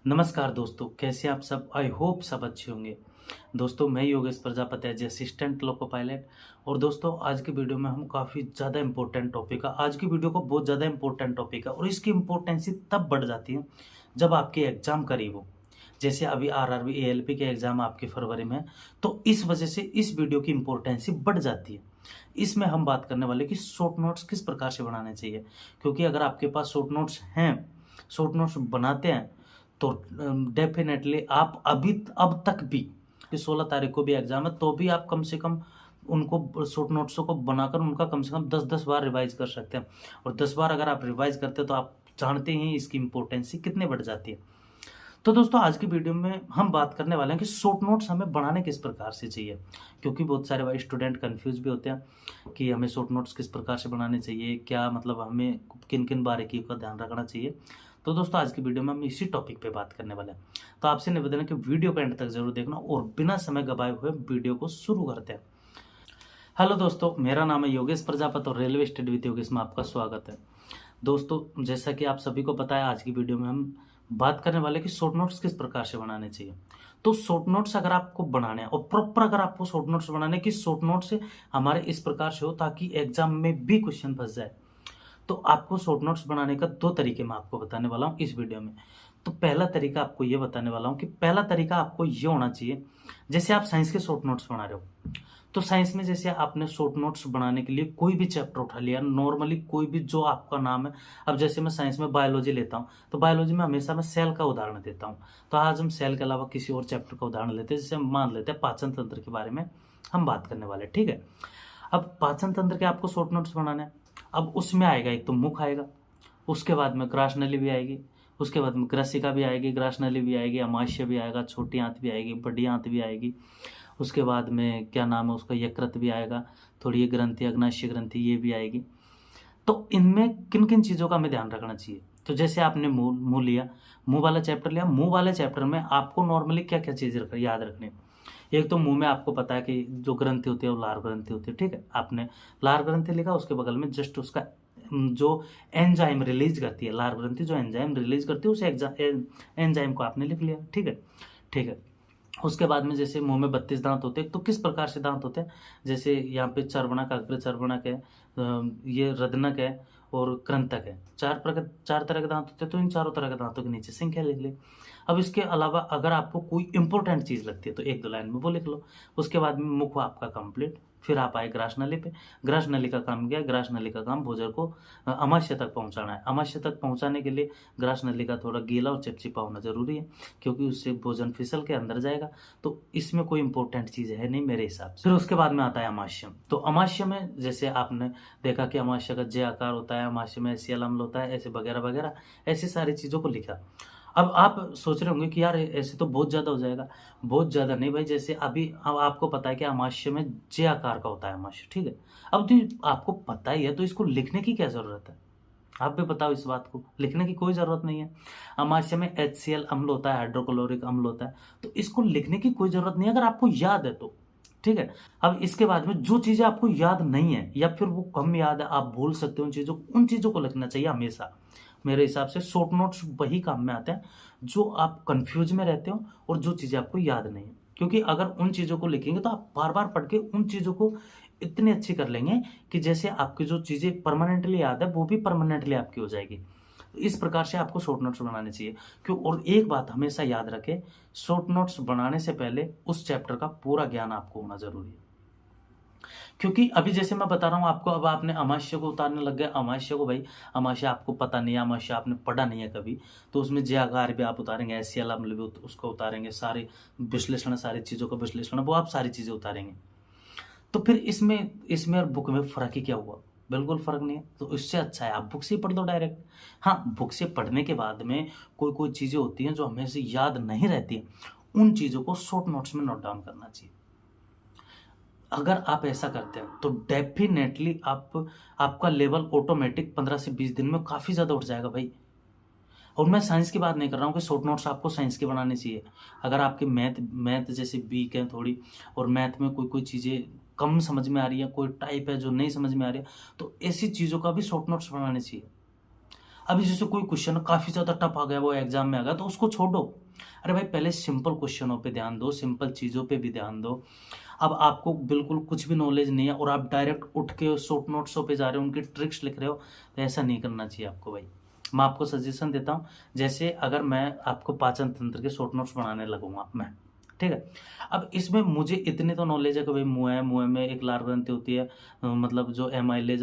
नमस्कार दोस्तों, कैसे आप सब। आई होप सब अच्छे होंगे। दोस्तों, मैं Yogesh Prajapati as assistant loco pilot. और दोस्तों, आज की वीडियो में हम काफ़ी ज़्यादा इंपॉर्टेंट टॉपिक है। आज की वीडियो को बहुत ज़्यादा इंपॉर्टेंट टॉपिक है और इसकी इम्पोर्टेंसी तब बढ़ जाती है जब आपके एग्ज़ाम करीब हो। जैसे अभी आरआरबी एएलपी के एग्ज़ाम आपके फरवरी में है, तो इस वजह से इस वीडियो की इम्पोर्टेंसी बढ़ जाती है। इसमें हम बात करने वाले कि शॉर्ट नोट्स किस प्रकार से बनाने चाहिए, क्योंकि अगर आपके पास शॉर्ट नोट्स हैं, शॉर्ट नोट्स बनाते हैं, तो डेफिनेटली आप अब तक भी कि 16 तारीख को भी एग्जाम है, तो भी आप कम से कम उनको शॉर्ट नोट्सों को बनाकर उनका कम से कम 10-10 बार रिवाइज कर सकते हैं। और 10 बार अगर आप रिवाइज करते हैं तो आप जानते ही इसकी इम्पोर्टेंसी कितने बढ़ जाती है। तो दोस्तों, आज की वीडियो में हम बात करने वाले हैं कि शॉर्ट नोट्स हमें बनाने किस प्रकार से चाहिए, क्योंकि बहुत सारे भाई स्टूडेंट कंफ्यूज भी होते हैं कि हमें शॉर्ट नोट्स किस प्रकार से बनाने चाहिए, क्या मतलब हमें किन किन बारीकियों का ध्यान रखना चाहिए। तो दोस्तों, आज की वीडियो में हम इसी टॉपिक पे बात करने वाले हैं। तो आपसे निवेदन है कि वीडियो को एंड तक जरूर देखना और बिना समय गवाए हुए वीडियो को शुरू करते हैं। हेलो दोस्तों, मेरा नाम है योगेश प्रजापति और रेलवे स्टडी विद योगेश में आपका स्वागत है। दोस्तों, जैसा कि आप सभी को पता है, आज की वीडियो में हम बात करने वाले कि शॉर्ट नोट्स किस प्रकार से बनाने चाहिए। तो शॉर्ट नोट्स अगर आपको बनाने हैं और प्रॉपर अगर आपको शॉर्ट नोट्स बनाने की, शॉर्ट नोट्स हमारे इस प्रकार से हो ताकि एग्जाम में भी क्वेश्चन फंस जाए, तो आपको शॉर्ट नोट्स बनाने का 2 तरीके मैं आपको बताने वाला हूँ इस वीडियो में। तो पहला तरीका आपको ये बताने वाला हूँ कि पहला तरीका आपको ये होना चाहिए, जैसे आप साइंस के शॉर्ट नोट्स बना रहे हो, तो साइंस में जैसे आपने शॉर्ट नोट्स बनाने के लिए कोई भी चैप्टर उठा लिया, नॉर्मली कोई भी जो आपका नाम है। अब जैसे मैं साइंस में बायोलॉजी लेता हूँ, तो बायोलॉजी में हमेशा मैं सेल का उदाहरण देता हूँ। तो आज हम सेल के अलावा किसी और चैप्टर का उदाहरण लेते हैं, जैसे हम मान लेते हैं पाचन तंत्र के बारे में हम बात करने वाले, ठीक है। अब पाचन तंत्र के आपको शॉर्ट नोट्स बनाने हैं। अब उसमें आएगा, एक तो मुख आएगा, उसके बाद में ग्रास नली भी आएगी, उसके बाद में ग्रसिका भी आएगी, ग्रास नली भी आएगी, अमाशय भी आएगा, छोटी आंत भी आएगी, बड़ी आंत भी आएगी। उसके बाद में क्या नाम है उसका, यकृत भी आएगा, थोड़ी ये ग्रंथि, अग्नाशय ग्रंथि, ये भी आएगी। तो इनमें किन किन चीज़ों का हमें ध्यान रखना चाहिए। तो जैसे आपने मुंह लिया, मुंह वाला चैप्टर लिया, मुंह वाले चैप्टर में आपको नॉर्मली क्या क्या चीज़ें याद रखनी है। एक तो मुंह में आपको पता है कि जो ग्रंथि होती है वो लार ग्रंथि होती है, ठीक है। आपने लार ग्रंथि लिखा, उसके बगल में जस्ट उसका जो एंजाइम रिलीज करती है, लार ग्रंथि जो एंजाइम रिलीज करती है, उस एंजाइम को आपने लिख लिया, ठीक है, ठीक है। उसके बाद में जैसे मुंह में 32 दांत होते हैं, तो किस प्रकार से दांत होते हैं, जैसे यहाँ पे चर्वणक, अग्र चर्वणक है, ये रदनक है और कृंतक है। 4 तरह के दांत होते हैं, तो इन चारों तरह के दांतों के नीचे संख्या लिख ले। अब इसके अलावा अगर आपको कोई इंपॉर्टेंट चीज़ लगती है तो 1-2 लाइन में वो लिख लो। उसके बाद में मुख आपका कंप्लीट, फिर आप आए ग्रास नली पे। ग्रास नली का काम क्या है, ग्रास नली का काम भोजन को अमाशय तक पहुंचाना है। अमाशय तक पहुंचाने के लिए ग्रास नली का थोड़ा गीला और चिपचिपा होना जरूरी है, क्योंकि उससे भोजन फिसल के अंदर जाएगा। तो इसमें कोई इंपॉर्टेंट चीज़ है नहीं मेरे हिसाब से। फिर उसके बाद में आता है अमाशय। तो अमाशय में जैसे आपने देखा कि अमाशय का जे आकार होता है, अमाशय में एसियल अम्ल होता है, ऐसे वगैरह वगैरह, ऐसी सारी चीज़ों को लिखा। अब आप सोच रहे होंगे कि यार ऐसे तो बहुत ज़्यादा हो जाएगा। बहुत ज़्यादा नहीं भाई, जैसे अभी अब आपको पता है कि अमाशय में जे आकार का होता है अमाशय, ठीक है। अब तो आपको पता ही है, तो इसको लिखने की क्या ज़रूरत है। आप भी बताओ, इस बात को लिखने की कोई ज़रूरत नहीं है। अमाशय में HCl अम्ल होता है, हाइड्रोक्लोरिक अम्ल होता है, तो इसको लिखने की कोई ज़रूरत नहीं है अगर आपको याद है तो, ठीक है। अब इसके बाद में जो चीज़ें आपको याद नहीं है या फिर वो कम याद है, आप भूल सकते हो उन चीज़ों को लिखना चाहिए हमेशा। मेरे हिसाब से शॉर्ट नोट्स वही काम में आते हैं जो आप कंफ्यूज में रहते हो और जो चीज़ें आपको याद नहीं है, क्योंकि अगर उन चीज़ों को लिखेंगे तो आप बार बार पढ़ के उन चीज़ों को इतनी अच्छी कर लेंगे कि जैसे आपकी जो चीज़ें परमानेंटली याद है वो भी परमानेंटली आपकी हो जाएगी। तो इस प्रकार से आपको शॉर्ट नोट्स बनाने चाहिए। क्यों, और एक बात हमेशा याद रखें, शॉर्ट नोट्स बनाने से पहले उस चैप्टर का पूरा ज्ञान आपको होना जरूरी है। क्योंकि अभी जैसे मैं बता रहा हूँ आपको, अब आपने अमाशय को उतारने लग गए, अमाशय को भाई, अमाशय आपको पता नहीं है, अमाशय आपने पढ़ा नहीं है कभी, तो उसमें जे आकार भी आप उतारेंगे, एसियल अम्ल भी उसको उतारेंगे, सारे विश्लेषण, सारी चीज़ों का विश्लेषण वो आप सारी चीज़ें उतारेंगे। तो फिर इसमें और बुक में फ़र्क ही क्या हुआ, बिल्कुल फ़र्क नहीं है। तो इससे अच्छा है आप बुक से ही पढ़ दो डायरेक्ट। हाँ, बुक से पढ़ने के बाद में कोई चीज़ें होती हैं जो हमें से याद नहीं रहती, उन चीज़ों को शॉर्ट नोट्स में नोट डाउन करना चाहिए। अगर आप ऐसा करते हैं तो डेफिनेटली आपका लेवल ऑटोमेटिक 15 से 20 दिन में काफ़ी ज़्यादा उठ जाएगा भाई। और मैं साइंस की बात नहीं कर रहा हूँ कि शॉर्ट नोट्स आपको साइंस के बनाने चाहिए। अगर आपके मैथ जैसे वीक है थोड़ी, और मैथ में कोई चीज़ें कम समझ में आ रही है, कोई टाइप है जो नहीं समझ में आ रही है, तो ऐसी चीज़ों का भी शॉर्ट नोट्स बनाने चाहिए। अभी जैसे कोई क्वेश्चन काफ़ी ज़्यादा टफ आ गया, वो एग्जाम में आ गया, तो उसको छोड़ो। अरे भाई पहले सिंपल क्वेश्चनों पे ध्यान दो, सिंपल चीज़ों पे भी ध्यान दो। अब आपको बिल्कुल कुछ भी नॉलेज नहीं है और आप डायरेक्ट उठ के शॉर्ट नोट्सों पे जा रहे हो, उनकी ट्रिक्स लिख रहे हो, तो ऐसा नहीं करना चाहिए आपको भाई। मैं आपको सजेशन देता हूँ, जैसे अगर मैं आपको पाचन तंत्र के शॉर्ट नोट्स बनाने लगूंगा मैं, ठीक है। अब इसमें मुझे इतनी तो नॉलेज है कि भाई मुंह है, मुंह में एक लार ग्रंथि होती है, मतलब जो एमाइलेज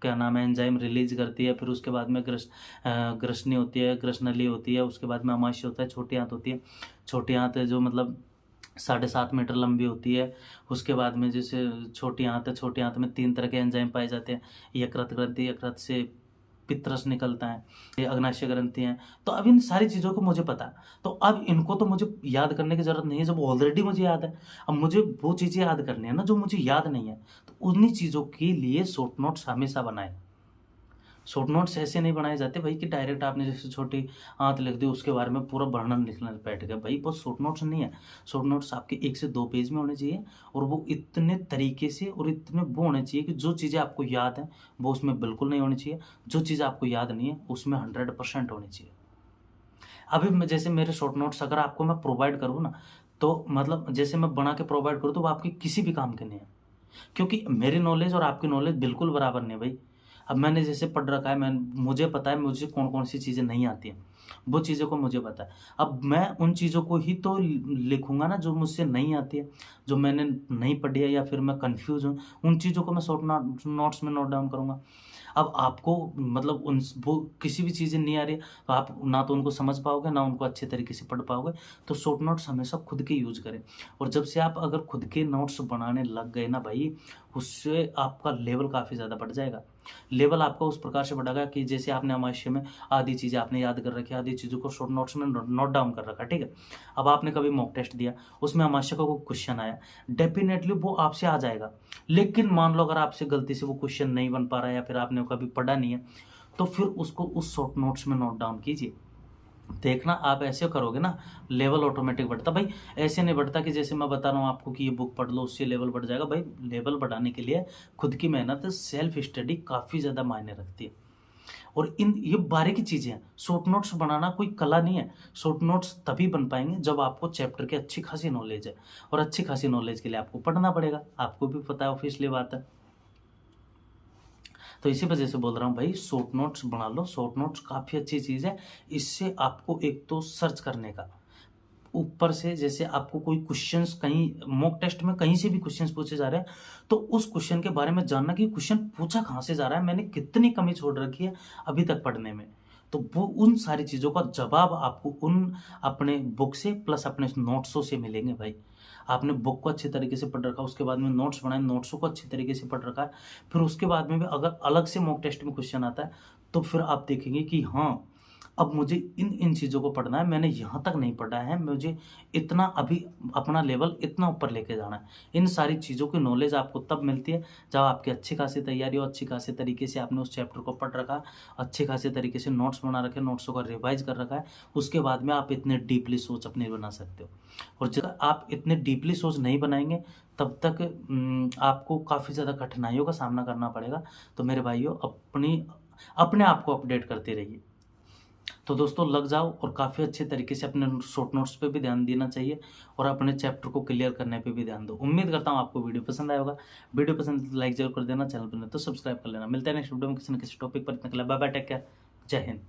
क्या नाम है एंजाइम रिलीज करती है, फिर उसके बाद में ग्रसनी होती है, ग्रसनली होती है, उसके बाद में अमाशय होता है, छोटी आंत होती है। छोटी आंत जो मतलब 7.5 मीटर लंबी होती है। उसके बाद में जैसे छोटी आंत है, छोटी आंत में 3 तरह के एंजाइम पाए जाते हैं। यकृत ग्रंथि, यकृत से पित्तरस निकलता है, ये अग्नाशय ग्रंथि हैं। तो अब इन सारी चीज़ों को मुझे पता है, तो अब इनको तो मुझे याद करने की ज़रूरत नहीं है, जब ऑलरेडी मुझे याद है। अब मुझे वो चीज़ें याद करनी है ना जो मुझे याद नहीं है, तो उन्हीं चीज़ों के लिए शॉर्ट नोट्स हमेशा बनाएं। शॉर्ट नोट्स ऐसे नहीं बनाए जाते भाई कि डायरेक्ट आपने जैसे छोटी आंत लिख दी, उसके बारे में पूरा वर्णन लिखने बैठ गए भाई, वो शॉर्ट नोट्स नहीं है। शॉर्ट नोट्स आपके 1 से 2 पेज में होने चाहिए, और वो इतने तरीके से और इतने वो होने चाहिए कि जो चीज़ें आपको याद हैं वो उसमें बिल्कुल नहीं होनी चाहिए, जो चीज़ आपको याद नहीं है उसमें 100% होनी चाहिए। अभी जैसे मेरे शॉर्ट नोट्स अगर आपको मैं प्रोवाइड करूँ ना, तो मतलब जैसे मैं बना के प्रोवाइड करूँ तो वो आपकी किसी भी काम के नहीं है, क्योंकि मेरी नॉलेज और आपकी नॉलेज बिल्कुल बराबर नहीं है भाई। अब मैंने जैसे पढ़ रखा है, मुझे पता है मुझे कौन-कौन सी चीज़ें नहीं आती हैं, वो चीज़ों को मुझे पता है। अब मैं उन चीज़ों को ही तो लिखूँगा ना जो मुझसे नहीं आती है, जो मैंने नहीं पढ़ी है या फिर मैं कन्फ्यूज़ हूँ, उन चीज़ों को मैं शॉर्ट नोट्स में नोट डाउन करूँगा। अब आपको मतलब उन वो किसी भी चीज़ें नहीं आ रही है, तो आप ना तो उनको समझ पाओगे, ना उनको अच्छे तरीके से पढ़ पाओगे। तो शॉर्ट नोट्स हमेशा खुद के यूज़ करें, और जब से आप अगर खुद के नोट्स बनाने लग गए ना भाई, उससे आपका लेवल काफ़ी ज़्यादा बढ़ जाएगा। लेवल आपका उस प्रकार से बढ़ेगा कि जैसे आपने अमाशय में आधी चीज़ें आपने याद कर रखी है, आधी चीज़ों को शॉर्ट नोट्स में नोट डाउन कर रखा है, ठीक है। अब आपने कभी मॉक टेस्ट दिया, उसमें अमाशय का कोई क्वेश्चन आया, डेफिनेटली वो आपसे आ जाएगा। लेकिन मान लो अगर आपसे गलती से वो क्वेश्चन नहीं बन पा रहा है या फिर आपने कभी पढ़ा नहीं है, तो फिर उसको उस शॉर्ट नोट्स में नोट डाउन कीजिए। देखना आप ऐसे करोगे ना, लेवल ऑटोमेटिक बढ़ता भाई। ऐसे नहीं बढ़ता कि जैसे मैं बता रहा हूँ आपको कि ये बुक पढ़ लो उससे लेवल बढ़ जाएगा भाई। लेवल बढ़ाने के लिए खुद की मेहनत, सेल्फ स्टडी काफ़ी ज़्यादा मायने रखती है। और ये बारीकी चीज़ें हैं। शॉर्ट नोट्स बनाना कोई कला नहीं है। शॉर्ट नोट्स तभी बन पाएंगे जब आपको चैप्टर की अच्छी खासी नॉलेज है, और अच्छी खासी नॉलेज के लिए आपको पढ़ना पड़ेगा। आपको भी पता है, ऑब्वियसली बात है। तो इसी वजह से बोल रहा हूँ भाई, शॉर्ट नोट्स बना लो। शॉर्ट नोट्स काफ़ी अच्छी चीज़ है। इससे आपको एक तो सर्च करने का, ऊपर से जैसे आपको कोई क्वेश्चंस कहीं मॉक टेस्ट में कहीं से भी क्वेश्चंस पूछे जा रहे हैं, तो उस क्वेश्चन के बारे में जानना कि क्वेश्चन पूछा कहाँ से जा रहा है, मैंने कितनी कमी छोड़ रखी है अभी तक पढ़ने में। तो वो उन सारी चीज़ों का जवाब आपको उन अपने बुक से प्लस अपने नोट्सों से मिलेंगे भाई। आपने बुक को अच्छे तरीके से पढ़ रखा, उसके बाद में नोट्स बनाए, नोट्सों को अच्छे तरीके से पढ़ रखा है, फिर उसके बाद में भी अगर अलग से मॉक टेस्ट में क्वेश्चन आता है, तो फिर आप देखेंगे कि हाँ, अब मुझे इन चीज़ों को पढ़ना है, मैंने यहाँ तक नहीं पढ़ा है, मुझे इतना अभी अपना लेवल इतना ऊपर लेके जाना है। इन सारी चीज़ों की नॉलेज आपको तब मिलती है जब आपकी अच्छी खासी तैयारी हो, अच्छी खासी तरीके से आपने उस चैप्टर को पढ़ रखा है, अच्छे खासे तरीके से नोट्स बना रखे, नोट्सों का रिवाइज कर रखा है। उसके बाद में आप इतने डीपली सोच अपनी बना सकते हो। और जब आप इतने डीपली सोच नहीं बनाएंगे, तब तक आपको काफ़ी ज़्यादा कठिनाइयों का सामना करना पड़ेगा। तो मेरे भाइयों, अपने आप को अपडेट करते रहिए। तो दोस्तों लग जाओ, और काफ़ी अच्छे तरीके से अपने शॉर्ट नोट्स पे भी ध्यान देना चाहिए, और अपने चैप्टर को क्लियर करने पे भी ध्यान दो। उम्मीद करता हूँ आपको वीडियो पसंद आया होगा। वीडियो पसंद तो लाइक जरूर कर देना, चैनल पर नहीं तो सब्सक्राइब कर लेना। मिलते हैं नेक्स्ट वीडियो में किसी न किसी टॉपिक पर। इतने के लिए बाय बाय, टेक केयर, जय हिंद।